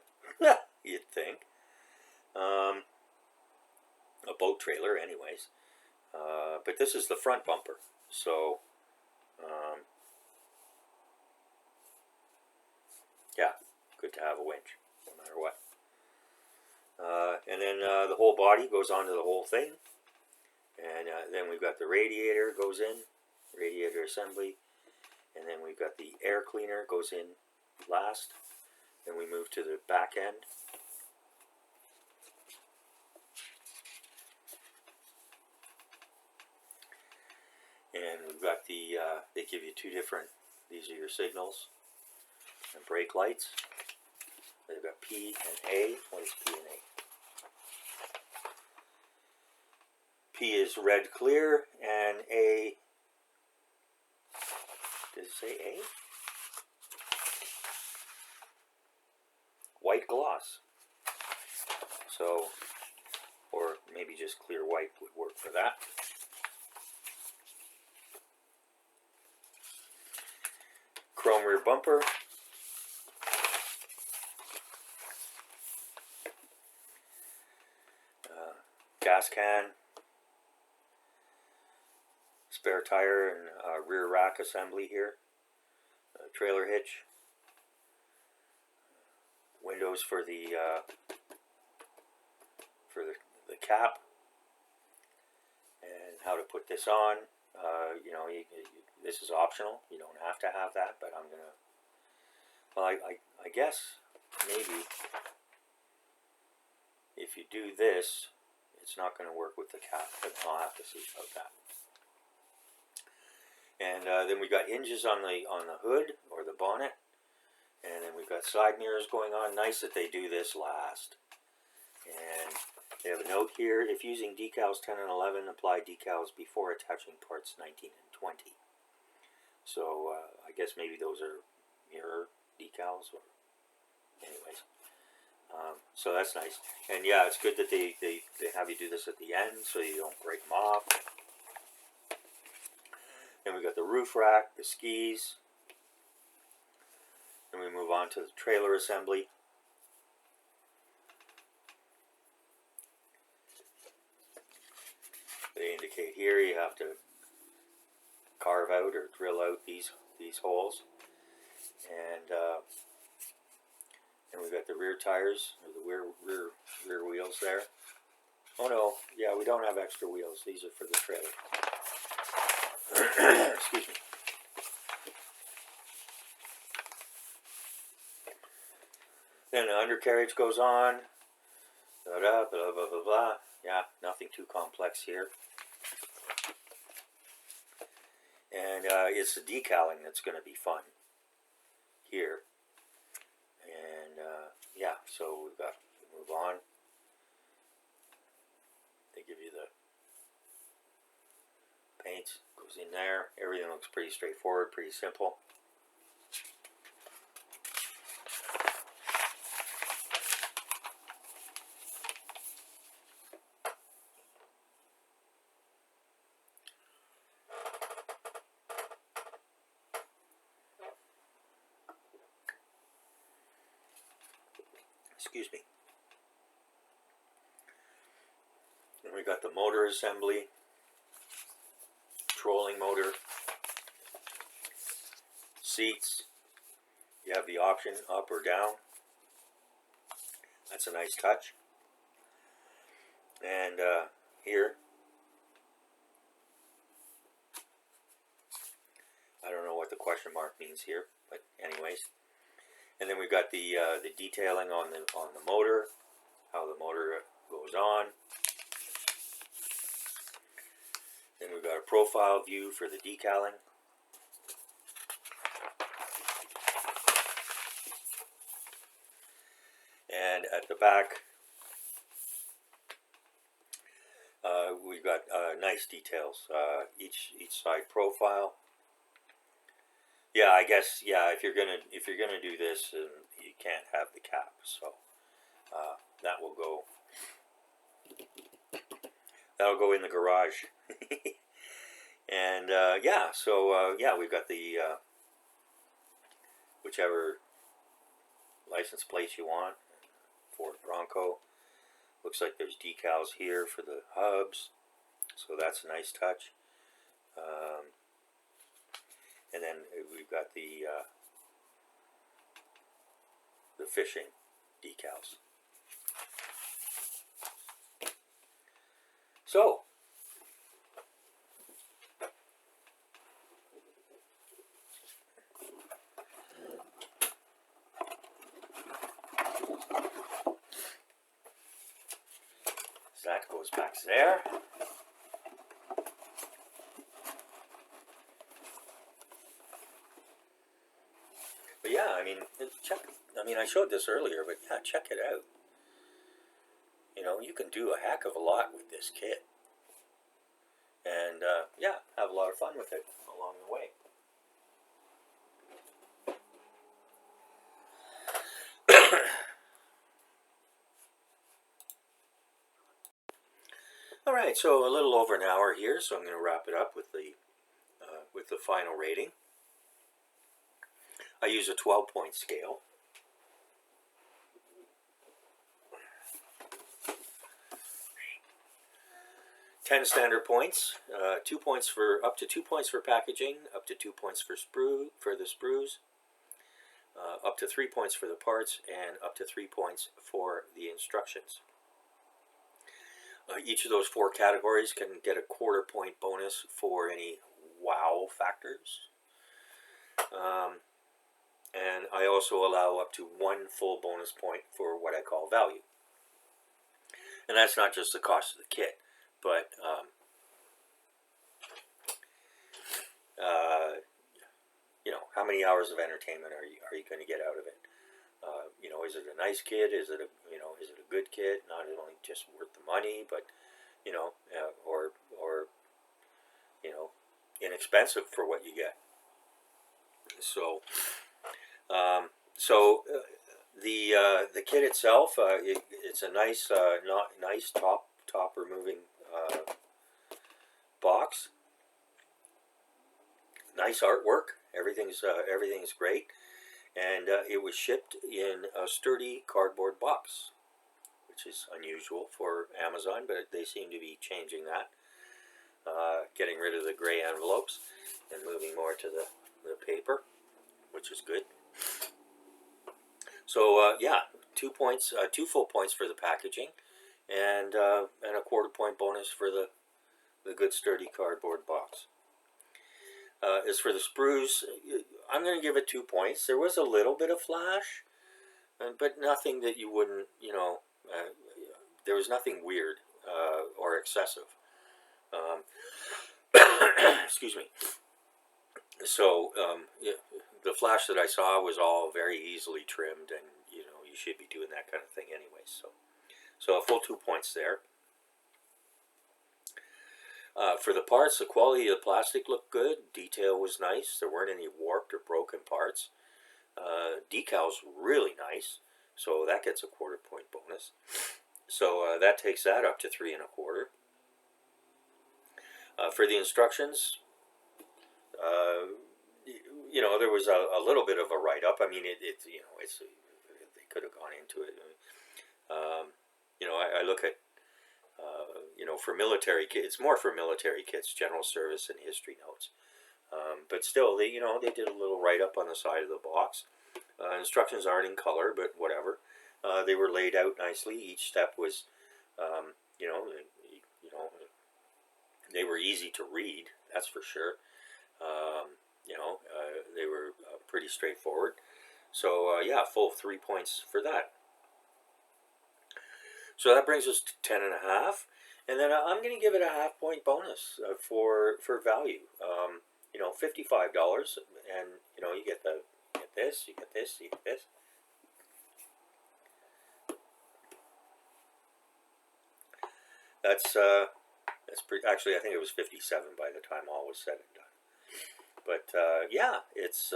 [SPEAKER 1] You'd think, a boat trailer, anyways. But this is the front bumper, so yeah, good to have a winch, no matter what. And then the whole body goes onto the whole thing. And then we've got the radiator goes in, radiator assembly. And then we've got the air cleaner goes in last. Then we move to the back end. And we've got the, they give you two different, these are your signals and brake lights. They've got P and A. What is P and A? P is red clear, and A, does it say A? White gloss. So, or maybe just clear white would work for that. Chrome rear bumper. gas can, spare tire and rear rack assembly here, trailer hitch, windows for the cap, and how to put this on. You know, this is optional. You don't have to have that, but I'm gonna. Well, I guess maybe if you do this, it's not going to work with the cap, but I'll have to see about that. And then we got hinges on the hood or the bonnet, and then we've got side mirrors going on. Nice that they do this last. And they have a note here: if using decals 10 and 11, apply decals before attaching parts 19 and 20. So I guess maybe those are mirror decals, or anyways. So that's nice. And yeah, it's good that they have you do this at the end so you don't break them off. Then we got the roof rack, the skis. Then we move on to the trailer assembly. They indicate here you have to carve out or drill out these holes. And we've got the rear tires, or the rear wheels there. Oh no, yeah, we don't have extra wheels. These are for the trailer. Excuse me. Then the undercarriage goes on. Blah, blah, blah, blah, blah, blah. Yeah, nothing too complex here. And it's the decaling that's going to be fun here. And yeah, so we've got to move on. They give you the paint, goes in there. Everything looks pretty straightforward, pretty simple. Excuse me. And we got the motor assembly, trolling motor, seats. You have the option up or down. That's a nice touch. And here, I don't know what the question mark means here, but anyways. And then we've got the detailing on the motor, how the motor goes on. Then we've got a profile view for the decaling. And at the back, we've got nice details. Each side profile. Yeah, I guess, yeah, if you're gonna do this, you can't have the cap, so that will go. That'll go in the garage. And yeah, so yeah, we've got the whichever license plate you want. Ford Bronco. Looks like there's decals here for the hubs, so that's a nice touch. And then we've got the fishing decals. So that goes back there. But yeah, I mean, I showed this earlier, but yeah, check it out. You know, you can do a heck of a lot with this kit. And yeah, have a lot of fun with it along the way. Alright, so a little over an hour here, so I'm going to wrap it up with the final rating. I use a 12-point scale. 10 standard points, 2 points for up to 2 points for packaging, up to 2 points for the sprues, up to 3 points for the parts, and up to 3 points for the instructions. Each of those 4 categories can get a quarter-point bonus for any wow factors. And I also allow up to 1 full bonus point for what I call value. And that's not just the cost of the kit, but you know, how many hours of entertainment are you going to get out of it? You know, is it a nice kit? Is it a is it a good kit? Not only just worth the money, but you know, or you know, inexpensive for what you get. So, the kit itself, it's a nice, nice top removing box. Nice artwork. Everything's great, and it was shipped in a sturdy cardboard box, which is unusual for Amazon, but they seem to be changing that, getting rid of the gray envelopes and moving more to the paper, which is good. So yeah, 2 points, 2 full points for the packaging, and a quarter-point bonus for the good sturdy cardboard box. As for the sprues, I'm going to give it 2 points. There was a little bit of flash, but nothing that you wouldn't, you know, there was nothing weird or excessive. Excuse me. So the flash that I saw was all very easily trimmed, and you know, you should be doing that kind of thing anyway. So a full 2 points there. For the parts, the quality of the plastic looked good. Detail was nice. There weren't any warped or broken parts. Decals really nice, so that gets a quarter-point bonus. So that takes that up to 3 1/4. For the instructions, you know, there was a little bit of a write-up. I mean, you know, they could have gone into it. You know, I look at, you know, for military kits, it's more for military kits, general service and history notes. But still, you know, they did a little write-up on the side of the box. Instructions aren't in color, but whatever. They were laid out nicely. Each step was, you know, they were easy to read. That's for sure. You know, they were pretty straightforward. So yeah, full 3 points for that. So that brings us to 10 1/2, and then I'm going to give it a half-point bonus for value. You know, $55, and you know, you get this, you get this, you get this. That's pretty. Actually, I think it was 57 by the time all was said and done. But yeah, it's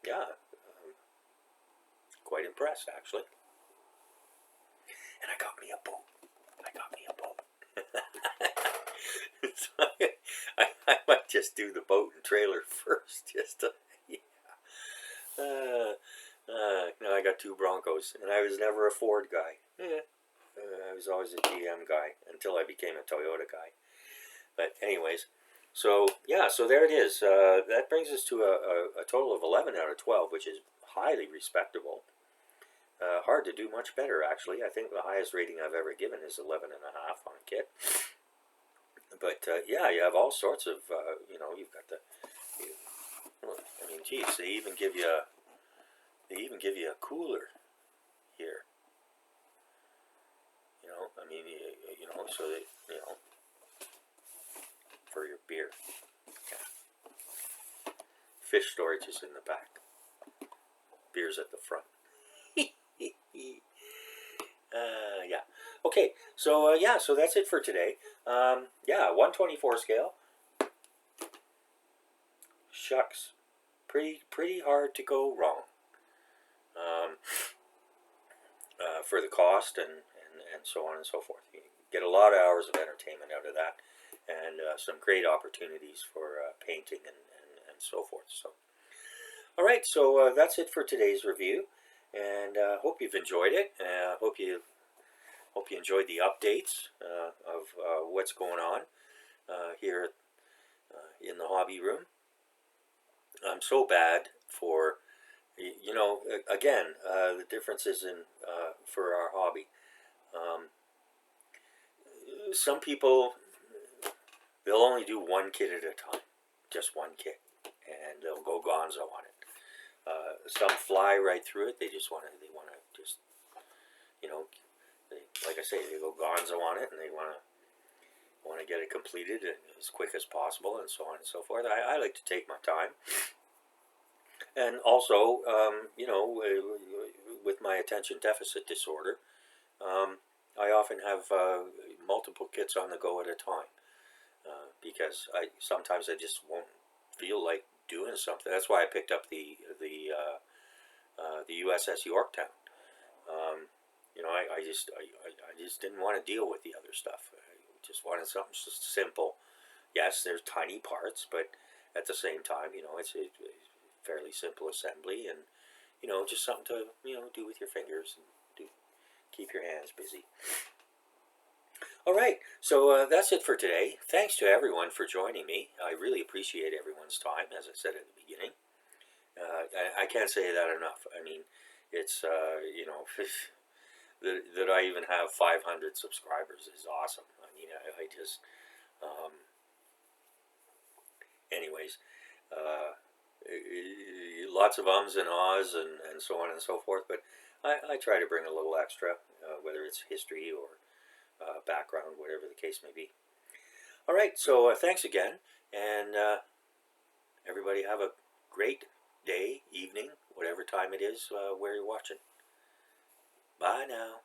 [SPEAKER 1] yeah, quite impressed actually. And I got me a boat. So I might just do the boat and trailer first, just to, yeah. No, I got 2 Broncos, and I was never a Ford guy. I was always a GM guy until I became a Toyota guy. But anyways, so yeah, so there it is. That brings us to a total of 11 out of 12, which is highly respectable. Hard to do much better, actually. I think the highest rating I've ever given is 11 1/2 on a kit. But yeah, you have all sorts of, you know, you've got I mean, geez, they even give you a cooler here. You know, I mean, you know, so that, you know, for your beer. Yeah. Fish storage is in the back. Beer's at the front. Yeah. Okay. So yeah. So that's it for today. Yeah. 1/24 scale. Shucks. Pretty hard to go wrong. For the cost and so on and so forth. You get a lot of hours of entertainment out of that, and some great opportunities for painting and so forth. So, all right. So that's it for today's review. And hope you've enjoyed it. Hope you enjoyed the updates of what's going on. here in the hobby room. I'm so bad for, again, the differences in for our hobby. Um, some people, they'll only do one kit at a time, just one kit, and they'll go gonzo on it. Some fly right through it. They want to just, you know, like I say, they go gonzo on it, and they want to get it completed as quick as possible, and so on and so forth. I like to take my time, and also, with my attention deficit disorder, I often have multiple kits on the go at a time because sometimes I just won't feel like doing something. That's why I picked up the USS Yorktown. I just didn't want to deal with the other stuff. I just wanted something just simple. Yes, there's tiny parts, but at the same time, it's a fairly simple assembly, and just something to do with your fingers and keep your hands busy. All right, so that's it for today. Thanks to everyone for joining me. I really appreciate everyone's time, as I said at the beginning. I can't say that enough. I mean, it's that I even have 500 subscribers is awesome. I mean, I just, anyways, lots of ums and ahs and so on and so forth. But I try to bring a little extra, whether it's history or background, whatever the case may be. All right, so thanks again, and everybody have a great day, evening, whatever time it is where you're watching. Bye now.